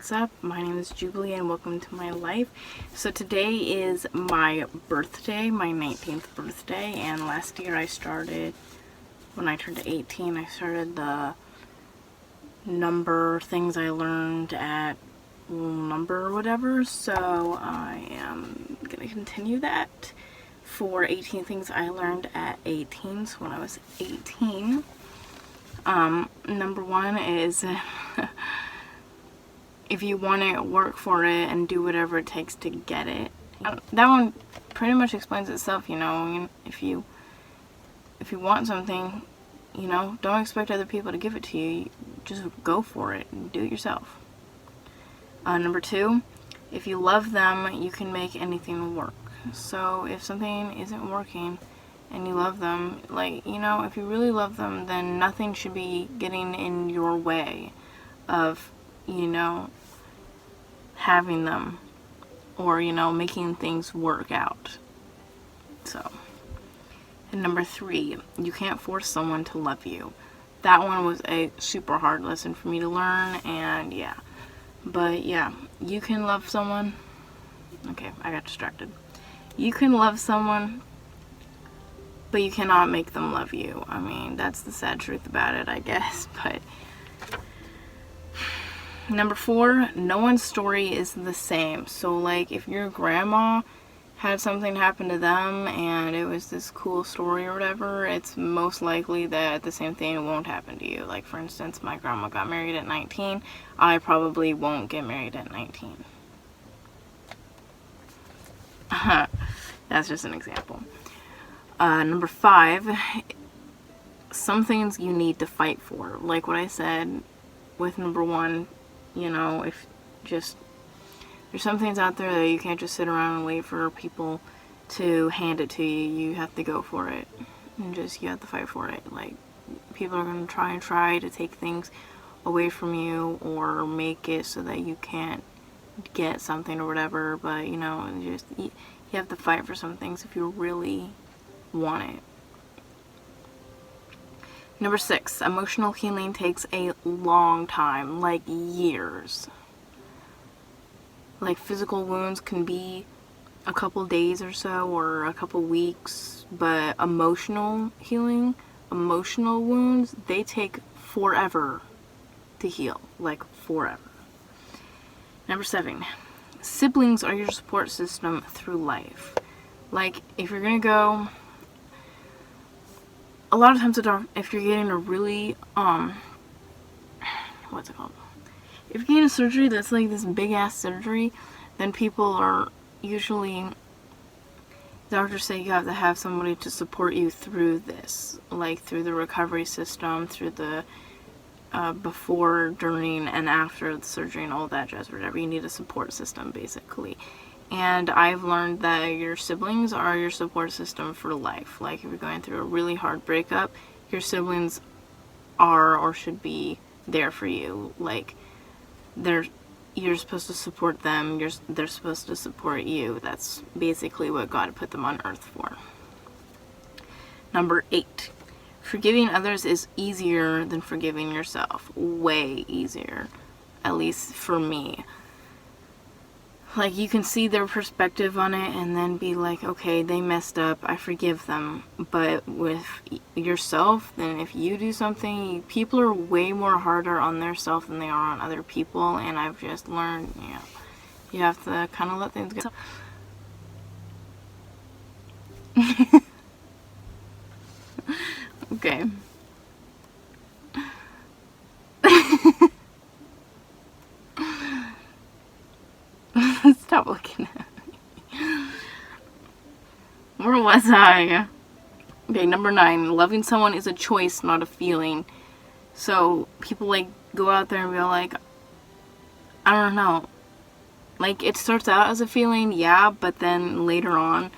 what's up? My name is Jubilee and welcome to my life. So today is my birthday, my 19th birthday, and last year I started, when I turned 18, I started the number things I learned at number or whatever, so I am going to continue that for 18 things I learned at 18, so when I was 18. Number one is if you want it, work for it and do whatever it takes to get it. That one pretty much explains itself, you know. If you want something, you know, don't expect other people to give it to you. Just go for it and do it yourself. Number two, if you love them, you can make anything work. So if something isn't working and you love them, like, you know, if you really love them, then nothing should be getting in your way of, you know, having them or, you know, making things work out. So, and number three, you can't force someone to love you. That one was a super hard lesson for me to learn, and yeah. But yeah, you can love someone. Okay, I got distracted. You can love someone, but you cannot make them love you. I mean, that's the sad truth about it, I guess. But number four, no one's story is the same. So like if your grandma had something happen to them and it was this cool story or whatever, it's most likely that the same thing won't happen to you. Like for instance, my grandma got married at 19. I probably won't get married at 19. That's just an example. Number five, some things you need to fight for. Like what I said with number one, you know, if just, there's some things out there that you can't just sit around and wait for people to hand it to you. You have to go for it. And just, you have to fight for it. Like, people are going to try to take things away from you or make it so that you can't get something or whatever. But, you know, just, you have to fight for some things if you really want it. Number six, emotional healing takes a long time, like years. Like physical wounds can be a couple days or so or a couple weeks, but emotional healing, emotional wounds, they take forever to heal, like forever. Number seven, siblings are your support system through life. Like if you're gonna go, a lot of times if you're getting a really, what's it called? If you're getting a surgery that's like this big ass surgery, then people are usually, doctors say you have to have somebody to support you through this, like through the recovery system, through the before, during, and after the surgery and all that jazz, whatever. You need a support system basically. And I've learned that your siblings are your support system for life. Like if you're going through a really hard breakup, your siblings are or should be there for you. Like you're supposed to support them, they're supposed to support you. That's basically what God put them on earth for. Number eight, forgiving others is easier than forgiving yourself. Way easier, at least for me. Like, you can see their perspective on it and then be like, okay, they messed up, I forgive them. But with yourself, then if you do something, people are way more harder on their self than they are on other people. And I've just learned, you know, you have to kind of let things go. Okay. Stop looking at me. Where was I? Okay, number 9. Loving someone is a choice, not a feeling. So, people, like, go out there and be like, I don't know. Like, it starts out as a feeling, yeah, but then later on,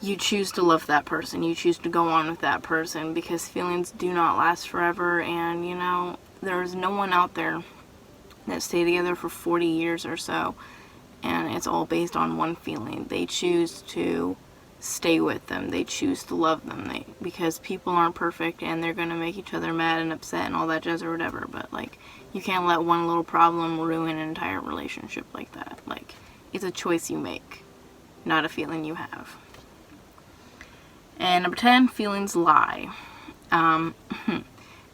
you choose to love that person. You choose to go on with that person because feelings do not last forever. And, you know, there's no one out there that stay together for 40 years or so. And it's all based on one feeling. They choose to stay with them. They choose to love them. Because people aren't perfect and they're going to make each other mad and upset and all that jazz or whatever. But, like, You can't let one little problem ruin an entire relationship like that. Like, it's a choice you make, not a feeling you have. And number 10, feelings lie.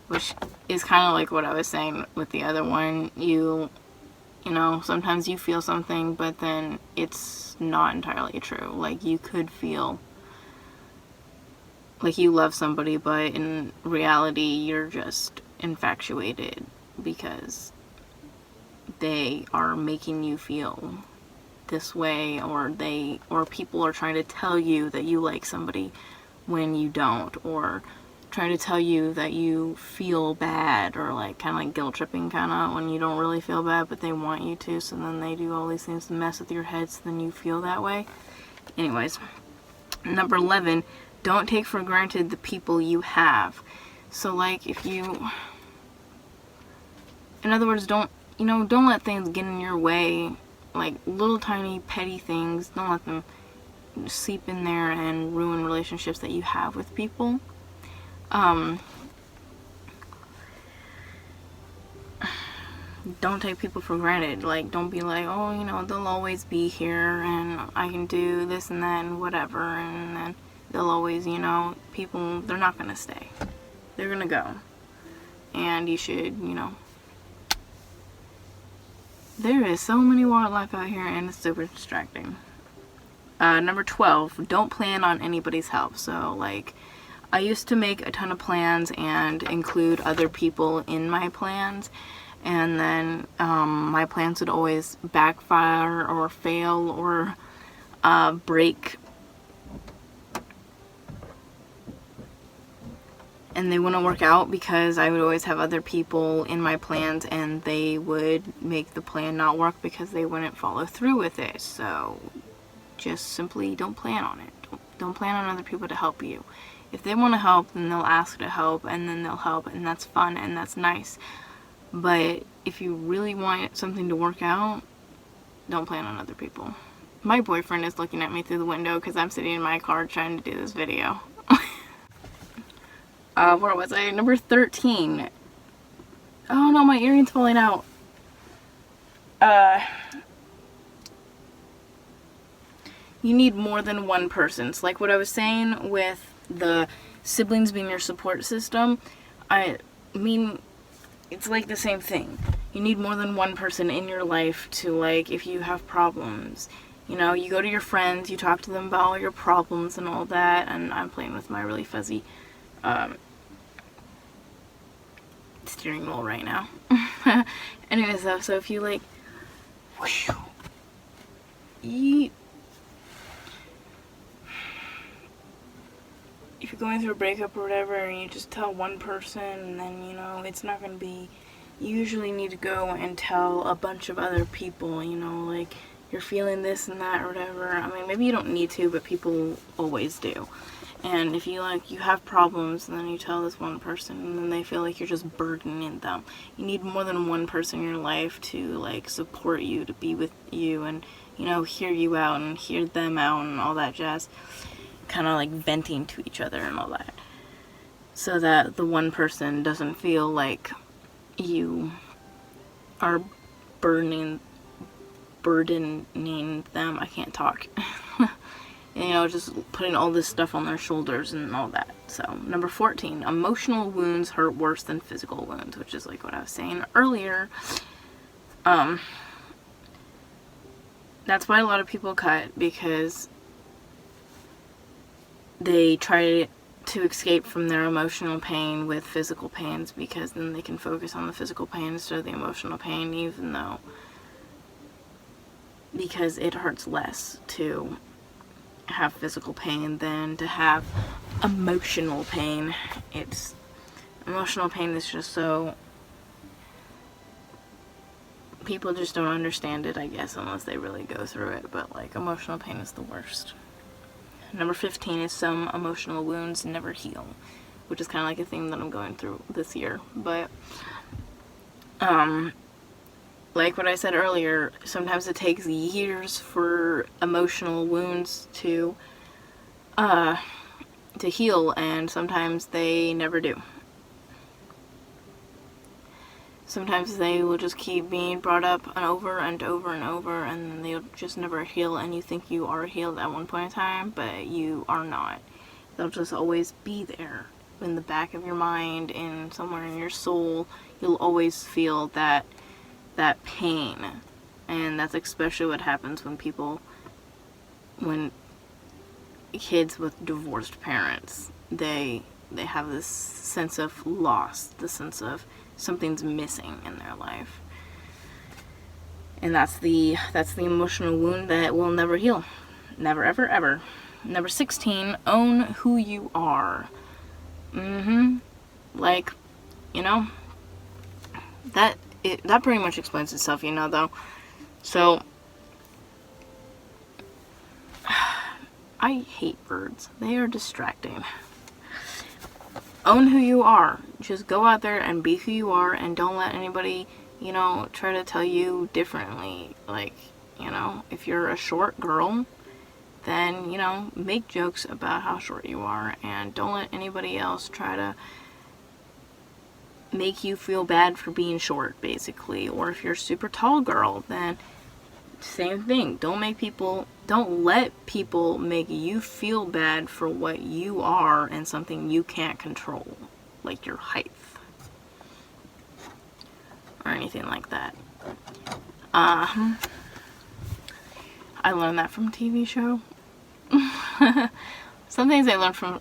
Which is kind of like what I was saying with the other one. You know, sometimes you feel something, but then it's not entirely true. Like, you could feel like you love somebody, but in reality, you're just infatuated because they are making you feel this way, or people are trying to tell you that you like somebody when you don't, or trying to tell you that you feel bad, or like kind of like guilt tripping kind of when you don't really feel bad but they want you to, so then they do all these things to mess with your head so then you feel that way. Anyways, number 11, don't take for granted the people you have. So like, if you, in other words, don't let things get in your way, like little tiny petty things. Don't let them seep in there and ruin relationships that you have with people. Don't take people for granted. Like, don't be like, oh, they'll always be here and I can do this and that and whatever, and then they'll always, people, they're not gonna stay. They're gonna go. And you should, there is so many wildlife out here and it's super distracting. Number 12, don't plan on anybody's help. So, like, I used to make a ton of plans and include other people in my plans, and then my plans would always backfire or fail or break, and they wouldn't work out because I would always have other people in my plans and they would make the plan not work because they wouldn't follow through with it. So just simply don't plan on it. Don't plan on other people to help you. If they want to help, then they'll ask to help, and then they'll help, and that's fun and that's nice. But if you really want something to work out, don't plan on other people. My boyfriend is looking at me through the window because I'm sitting in my car trying to do this video. Where was I? Number 13. Oh no, my earring's falling out. You need more than one person. So like what I was saying with the siblings being your support system, I mean, it's like the same thing. You need more than one person in your life to, like, if you have problems, you go to your friends, you talk to them about all your problems and all that, and I'm playing with my really fuzzy steering wheel right now. Anyways, though, so if you, like, if you're going through a breakup or whatever, and you just tell one person, and then, it's not going to be, you usually need to go and tell a bunch of other people, like, you're feeling this and that or whatever. I mean, maybe you don't need to, but people always do. And if you, like, you have problems, and then you tell this one person, and then they feel like you're just burdening them. You need more than one person in your life to, like, support you, to be with you, and, hear you out, and hear them out, and all that jazz. Kind of like venting to each other and all that, so that the one person doesn't feel like you are burdening them. I can't talk. Just putting all this stuff on their shoulders and all that. So number 14, emotional wounds hurt worse than physical wounds, which is like what I was saying earlier. That's why a lot of people cut, because they try to escape from their emotional pain with physical pains, because then they can focus on the physical pain instead of the emotional pain, even though, because it hurts less to have physical pain than to have emotional pain. Emotional pain is just so, people just don't understand it, I guess, unless they really go through it, but like, emotional pain is the worst. Number 15 is some emotional wounds never heal, which is kind of like a theme that I'm going through this year. But, like what I said earlier, sometimes it takes years for emotional wounds to heal, and sometimes they never do. sometimes they will just keep being brought up and over and over and over, and they'll just never heal, and you think you are healed at one point in time, but you are not. They'll just always be there in the back of your mind and somewhere in your soul. You'll always feel that pain. And that's especially what happens when kids with divorced parents, they have this sense of loss, the sense of something's missing in their life. And that's the emotional wound that will never heal. Never, ever, ever. Number 16, own who you are. Like, you know, that pretty much explains itself, you know, though. So, I hate birds. They are distracting. Own who you are. Just go out there and be who you are, and don't let anybody, you know, try to tell you differently. Like, you know, if you're a short girl, then, you know, make jokes about how short you are, and don't let anybody else try to make you feel bad for being short, basically. Or if you're a super tall girl, then same thing. Don't let people make you feel bad for what you are and something you can't control, like your height or anything like that. I learned that from a TV show. Some things I learned from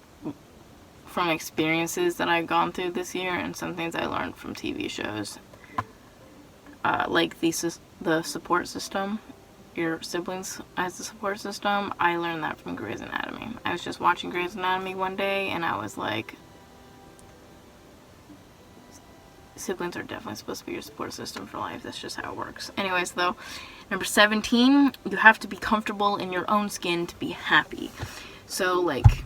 experiences that I've gone through this year, and some things I learned from TV shows. Like the support system, your siblings as the support system. I learned that from Grey's Anatomy. I was just watching Grey's Anatomy one day, and I was like, siblings are definitely supposed to be your support system for life. That's just how it works. Anyways, though, number 17, you have to be comfortable in your own skin to be happy. So, like,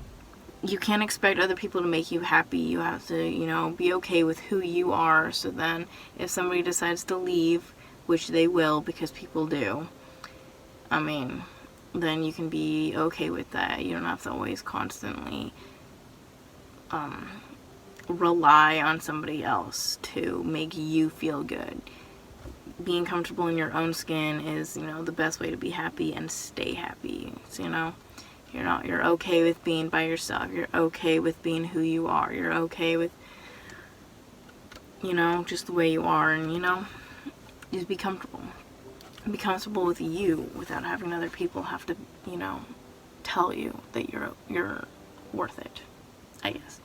you can't expect other people to make you happy. You have to, you know, be okay with who you are. So then, if somebody decides to leave, which they will, because people do, I mean, then you can be okay with that. You don't have to always constantly rely on somebody else to make you feel good. Being comfortable in your own skin is, you know, the best way to be happy and stay happy. So, you know, you're okay with being by yourself. You're okay with being who you are. You're okay with, you know, just the way you are, and, you know, just be comfortable. Be comfortable with you without having other people have to, you know, tell you that you're worth it, I guess.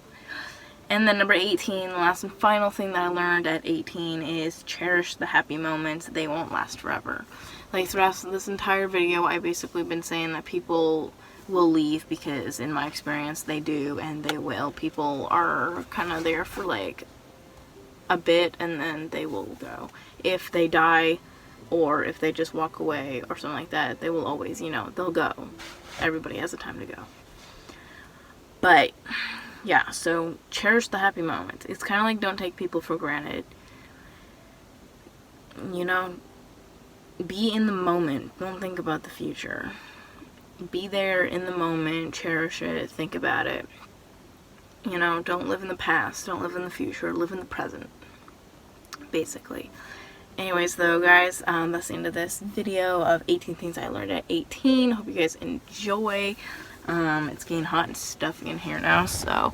And then number 18, the last and final thing that I learned at 18 is cherish the happy moments. They won't last forever. Like, throughout this entire video, I've basically been saying that people will leave, because in my experience they do, and they will. People are kind of there for like a bit, and then they will go. If they die, or if they just walk away or something like that, they will always, you know, they'll go. Everybody has a time to go. But yeah, so cherish the happy moments. It's kind of like, don't take people for granted. You know, be in the moment. Don't think about the future. Be there in the moment. Cherish it. Think about it. You know, don't live in the past. Don't live in the future. Live in the present, basically. Anyways, though, guys, that's the end of this video of 18 things I learned at 18. Hope you guys enjoy. It's getting hot and stuffy in here now, so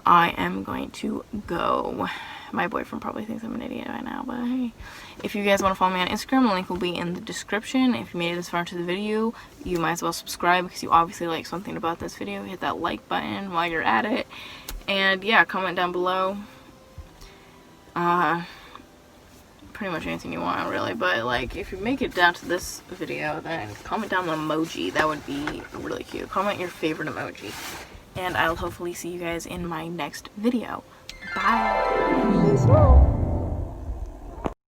I am going to go. My boyfriend probably thinks I'm an idiot right now, but hey. If you guys want to follow me on Instagram, the link will be in the description. If you made it this far into the video, you might as well subscribe, because you obviously like something about this video. Hit that like button while you're at it. And yeah, comment down below. Pretty much anything you want, really. But like, if you make it down to this video, then comment down an emoji. That would be really cute. Comment your favorite emoji. And I'll hopefully see you guys in my next video. Bye.